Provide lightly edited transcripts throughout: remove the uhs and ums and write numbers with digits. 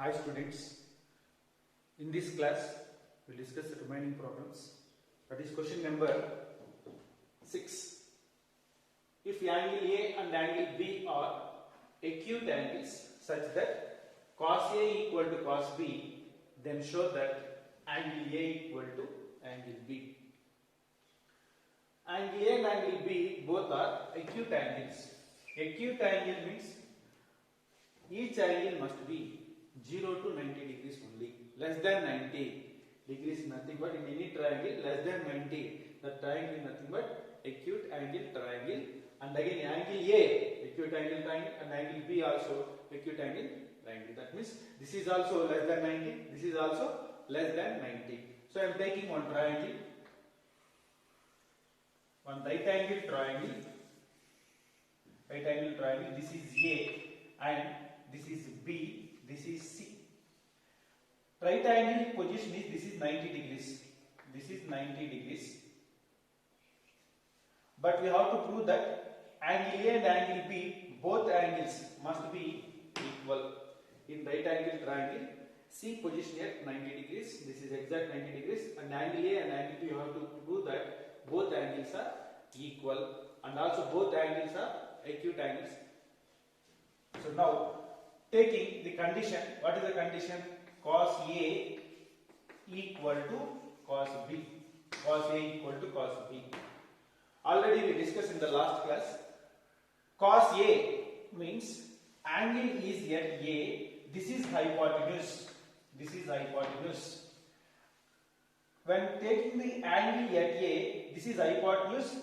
Hi students, in this class we will discuss the remaining problems. That is question number 6. If angle A and angle B are acute angles such that cos A equal to cos B, then show that angle A equal to angle B. Angle A and angle B both are acute angles. Acute angle means each angle must be 0 to 90 degrees only. Less than 90 degrees nothing but in any triangle less than 90. The triangle is nothing but acute angle triangle. And again angle A, acute angle triangle, and angle B also acute angle triangle. That means this is also less than 90, this is also less than 90. So I am taking one triangle, one right angle triangle. Right angle triangle, this is A and this is B, this is C. Right angle position is this is 90 degrees. This is 90 degrees. But we have to prove that angle A and angle B, both angles must be equal. In right angle triangle, C position at 90 degrees. This is exact 90 degrees. And angle A and angle B, you have to prove that both angles are equal. And also both angles are acute angles. So now, taking the condition, what is the condition? Cos A equal to cos B. Cos A equal to cos B. Already we discussed in the last class. Cos A means angle is at A. This is hypotenuse. This is hypotenuse. When taking the angle at A, this is hypotenuse.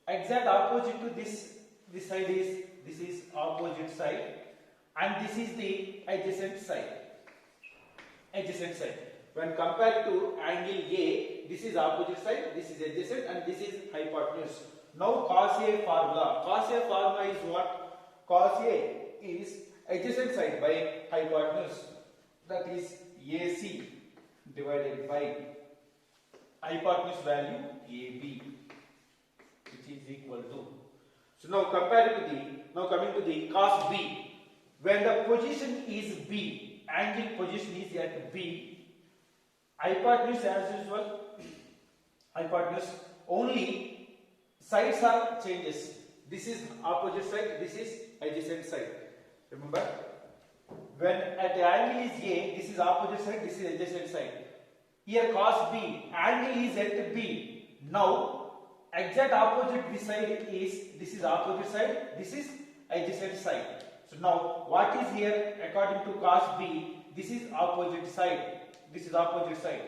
Exact opposite to this side is, this is opposite side, and this is the adjacent side. Adjacent side. When compared to angle A, this is opposite side, this is adjacent, and this is hypotenuse. Now cos A formula. Cos A formula is what? Cos A is adjacent side by hypotenuse. That is AC divided by hypotenuse value AB, which is equal to. So now coming to the cos B. When the position is B, angle position is at B, hypotenuse as usual, hypotenuse only sides are changes. This is opposite side, this is adjacent side. Remember, when at the angle is A, this is opposite side, this is adjacent side. Here cos B, angle is at B. Now exact opposite this side is, this is opposite side, this is adjacent side. So now what is here according to cos B? This is opposite side, this is opposite side,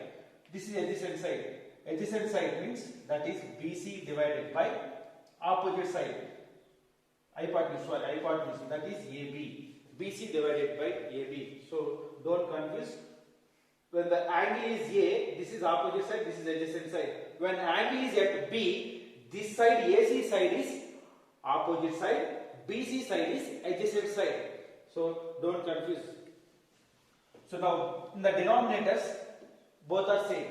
this is adjacent side. Adjacent side means that is BC divided by opposite side, hypotenuse, that is AB. BC divided by AB. So don't confuse. When the angle is A, this is opposite side, this is adjacent side. When angle is at B, this side AC side is opposite side, BC side is adjacent side. So don't confuse. So now in the denominators, both are same.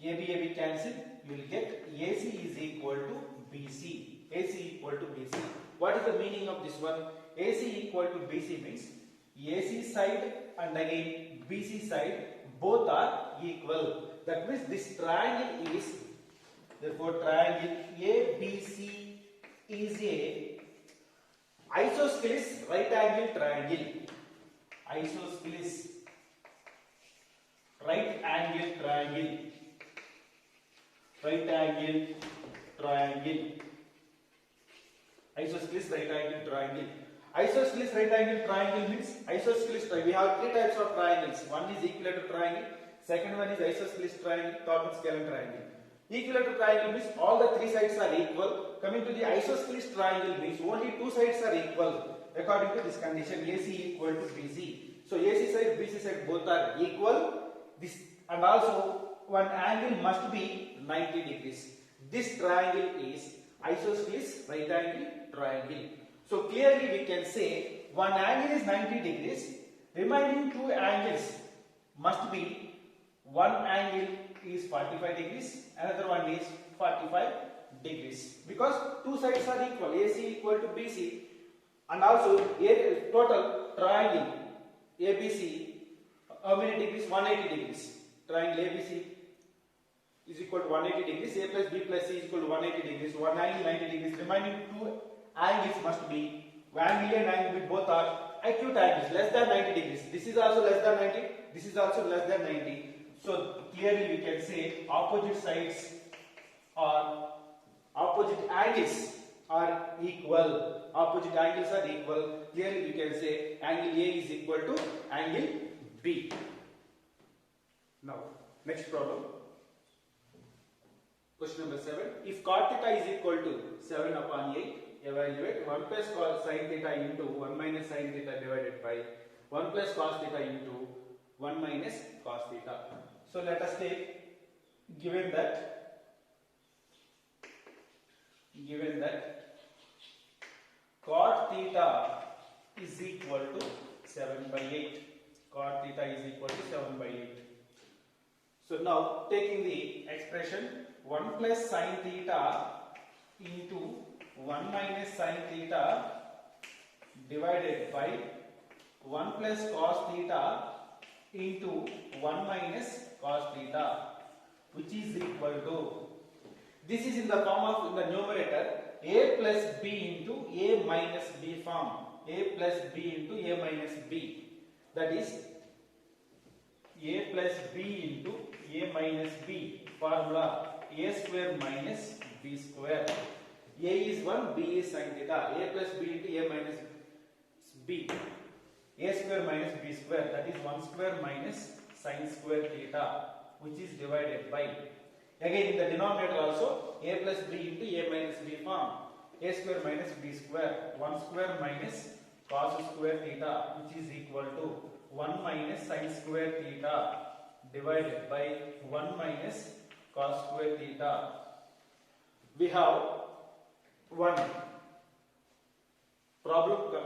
AB cancel. You will get AC is equal to BC. AC equal to BC. What is the meaning of this one? AC equal to BC means AC side and again BC side both are equal. That means this triangle is, therefore triangle ABC is a isosceles right angle triangle. Isosceles right angle triangle. Right angle triangle. Isosceles right angle triangle. Isosceles right angle triangle means isosceles triangle. We have three types of triangles. One is equilateral triangle, second one is isosceles triangle, third one scalar triangle. Equilateral triangle means all the three sides are equal. Coming to the isosceles triangle means only two sides are equal according to this condition AC equal to BC. So AC side, BC side both are equal. This and also one angle must be 90 degrees. This triangle is isosceles right angle triangle. So clearly we can say one angle is 90 degrees, remaining two angles must be, one angle is 45 degrees, another one is 45 degrees. Because two sides are equal, AC equal to BC, and also total triangle ABC how many degrees? 180 degrees. Triangle ABC is equal to 180 degrees. A plus B plus C is equal to 180 degrees. One angle 90 degrees. Remaining two angles must be angle and angle B both are acute angles less than 90 degrees. This is also less than 90. This is also less than 90. So clearly we can say opposite sides or opposite angles are equal. Opposite angles are equal. Clearly we can say angle A is equal to angle B. Now next problem. Question number 7. If cot theta is equal to 7 upon 8, evaluate 1 plus cos sin theta into 1 minus sin theta divided by 1 plus cos theta into 1 minus cos theta. So let us take, given that cot theta is equal to 7 by 8. Cot theta is equal to 7 by 8. So now taking the expression 1 plus sin theta into 1 minus sin theta divided by 1 plus cos theta into 1 minus cos theta, which is equal to, this is in the form of, in the numerator, a plus b into a minus b form. A plus b into a minus b. That is a plus b into a minus b. Formula a square minus b square. A is 1, b is sin theta. A plus b into a minus b. A square minus b square. That is 1 square minus sin square theta, which is divided by, again in the denominator also, a plus b into a minus b form. A square minus b square. 1 square minus cos square theta, which is equal to 1 minus sin square theta divided by 1 minus cos square theta. We have one problem.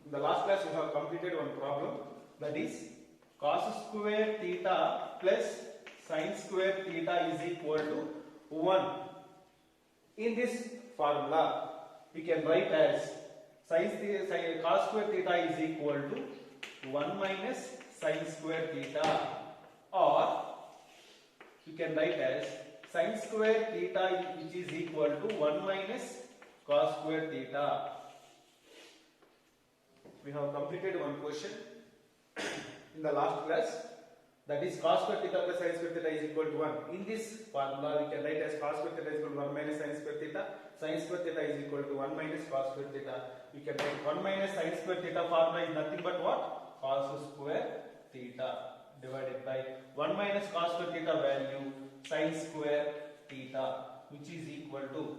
In the last class we have completed one problem, that is cos square theta plus sin square theta is equal to 1. In this formula we can write as cos square theta is equal to 1 minus sin square theta, or you can write as sin square theta, which is equal to 1 minus cos square theta. We have completed one question in the last class, that is cos square theta plus sin square theta is equal to 1. In this formula we can write as cos square theta is equal to 1 minus sin square theta. Sin square theta is equal to 1 minus cos square theta. We can write 1 minus sin square theta formula is nothing but what? Cos square theta divided by 1 minus cos square theta value sin square theta, which is equal to,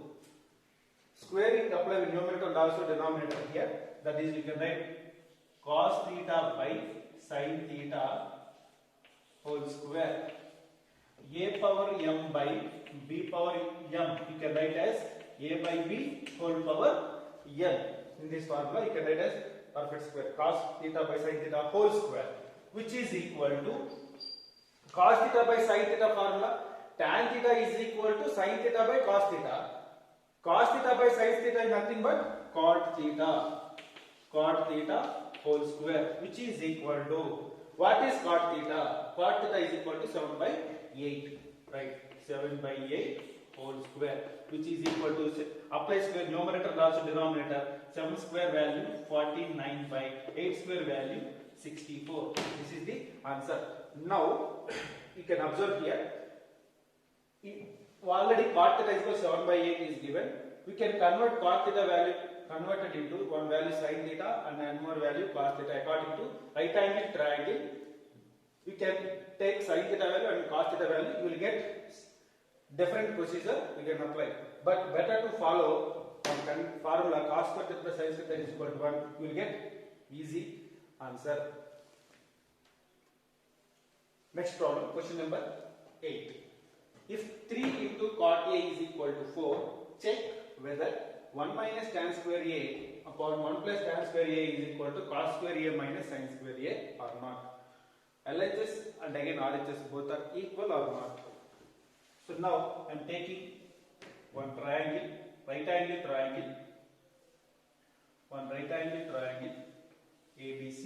squaring apply with numerator and also denominator here. That is, you can write cos theta by sin theta whole square. A power m by b power m, you can write as a by b whole power n. In this formula you can write as perfect square. Cos theta by sin theta whole square, which is equal to cos theta by sin theta formula. Tan theta is equal to sin theta by cos theta. Cos theta by sin theta is nothing but cot theta. Cot theta whole square, which is equal to, what is cot theta? Cot theta is equal to 7 by 8. Right? 7 by 8 whole square, which is equal to, apply square numerator and also denominator. 7 square value 49 by 8 square value 64. This is the answer. Now you can observe here, already cot theta is equal to 7 by 8 is given. We can convert cot theta value converted into one value sin theta and one more value cos theta. According to right angle triangle, we can take sin theta value and cos theta value. You will get different procedure we can apply, but better to follow one formula cos square theta plus sin square theta is equal to 1. You will get easy answer. Next problem, question number 8. If 3 into cot A is equal to 4, check whether 1 minus tan square A upon 1 plus tan square A is equal to cos square A minus sin square A or not. LHS and again RHS both are equal or not. So now I am taking one triangle, right angle triangle, ABC,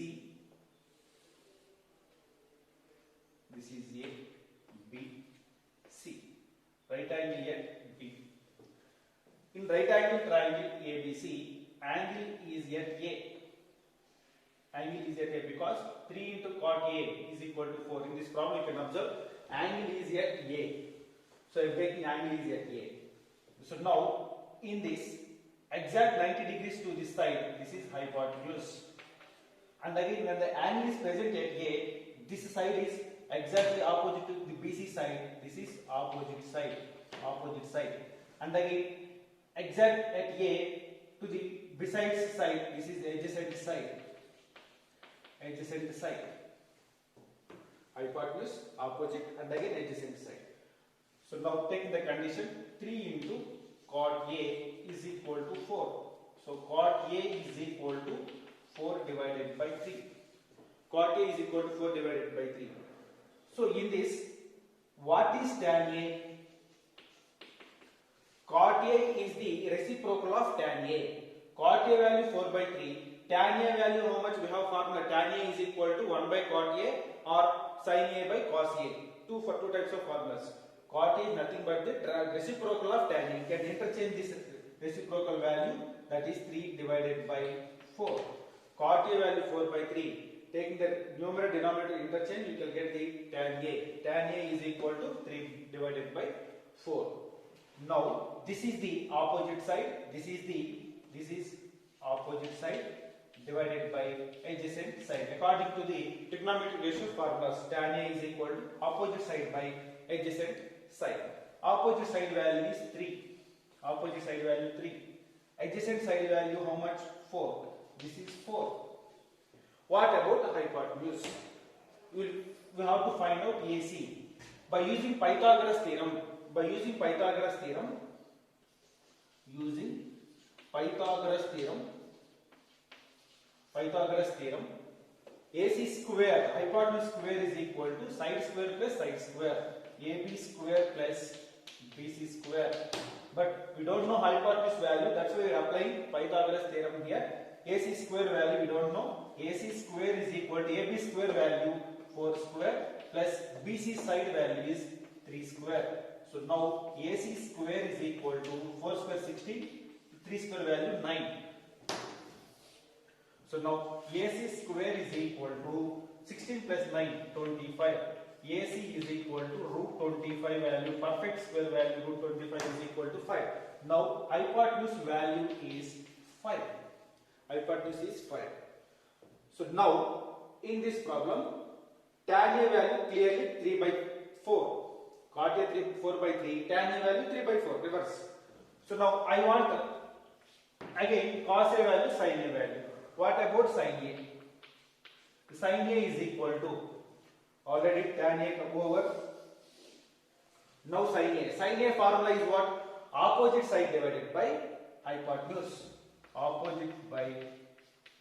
This is A, B, C. Right angle at B. In right angle triangle ABC, angle is at A. Angle is at A because 3 into cot A is equal to 4. In this problem you can observe angle is at A. So I am taking angle is at A. So now in this exact 90 degrees to this side, this is hypotenuse. And again when the angle is present at A, this side is exactly opposite to the BC side. This is opposite side. Opposite side. And again exact at A to the besides side, this is adjacent side. Adjacent side. Hypotenuse, opposite, and again adjacent side. So now taking the condition 3 into cot A is equal to 4. So cot A is equal to 4 divided by 3. Cot A is equal to 4 divided by 3. So in this, what is tan A? Cot A is the reciprocal of tan A. Cot A value 4 by 3. Tan A value, how much we have formula? Tan A is equal to 1 by cot A or sin A by cos A. Two types of formulas. Cot A is nothing but the reciprocal of tan A. You can interchange this reciprocal value, that is 3 divided by 4. Cot A value 4 by 3. Taking the numerator denominator interchange, you can get the tan A. Tan A is equal to 3 divided by 4. Now this is the opposite side. This is opposite side divided by adjacent side. According to the trigonometric ratio formulas, tan A is equal to opposite side by adjacent side. Opposite side value is 3. Opposite side value 3. Adjacent side value how much? 4. This is 4. What about the hypotenuse? We have to find out AC by using Pythagoras theorem. Using Pythagoras theorem, AC square, hypotenuse square is equal to side square plus side square, AB square plus BC square. But we don't know hypotenuse value, that's why we are applying Pythagoras theorem here. AC square value we don't know. AC square is equal to AB square value 4 square plus BC side value is 3 square. So now AC square is equal to 4 square 16, 3 square value 9. So now AC square is equal to 16 plus 9, 25. AC is equal to root 25 value, perfect square value root 25 is equal to 5. Now hypotenuse value is 5. Hypotenuse is 5. So now in this problem, tan A value clearly 3 by 4. Cot A 4 by 3, tan A value 3 by 4, reverse. So now I want again cos A value, sin A value. What about sin A? Sin A is equal to, already tan A come over. Now sin A. Sin A formula is what? Opposite side divided by hypotenuse. Opposite by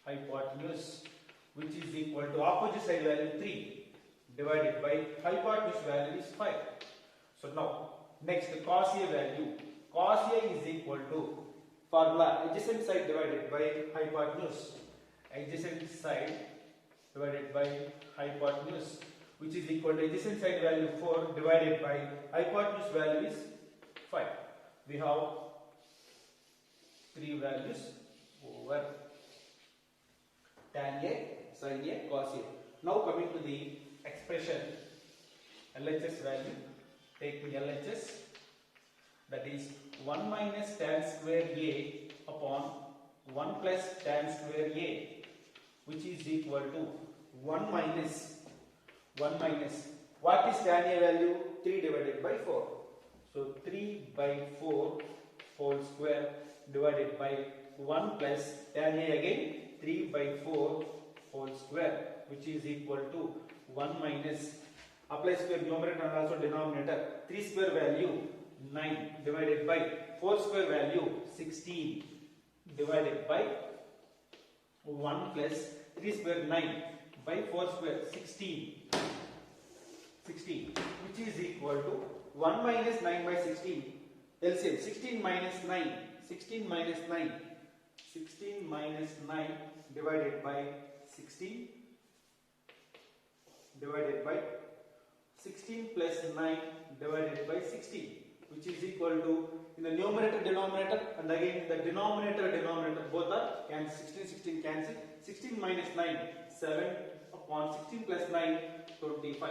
hypotenuse, which is equal to opposite side value 3 divided by hypotenuse value is 5. So now next cos A value. Cos A is equal to formula adjacent side divided by hypotenuse. Adjacent side divided by hypotenuse, which is equal to adjacent side value 4 divided by hypotenuse value is 5. We have 3 values over tan A, sin A, cos A. Now coming to the expression LHS value, taking LHS, that is 1 minus tan square A upon 1 plus tan square A, which is equal to 1 minus, what is tan A value? 3 divided by 4. So 3 by 4 whole square divided by 1 plus tan A again 3 by 4 whole square, which is equal to 1 minus, apply square numerator and also denominator, 3 square value 9 divided by 4 square value 16 divided by 1 plus 3 square 9 by 4 square 16, which is equal to 1 minus 9 by 16, LCM 16 minus 9, 16 minus 9, 16 minus 9 divided by 16 divided by 16 plus 9 divided by 16, which is equal to, in the numerator denominator and again in the denominator both are cancel. 16 cancel. 16 minus 9 7 upon 16 plus 9 25.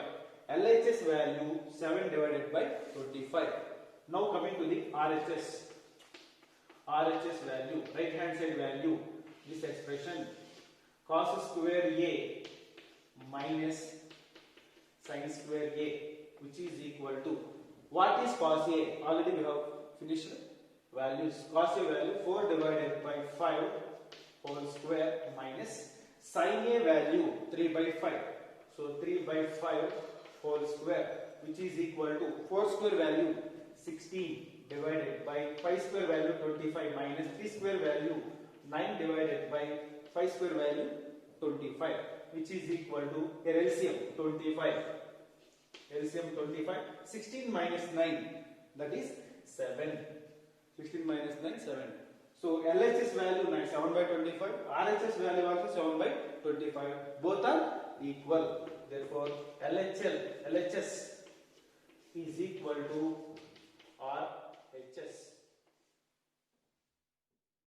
LHS value 7 divided by 25. Now coming to the RHS value, right hand side value, this expression cos square A minus sin square A, which is equal to, what is cos A? Already we have finished values. Cos A value 4 divided by 5 whole square minus sin A value 3 by 5. So 3 by 5 whole square, which is equal to 4 square value 16 divided by 5 square value 25 minus 3 square value 9 divided by 5 square value 25, which is equal to LCM 25. LCM 25. 16 minus 9, that is 7. 16 minus 9, 7. So LHS value 9, 7 by 25. RHS value also 7 by 25. Both are equal. Therefore LHS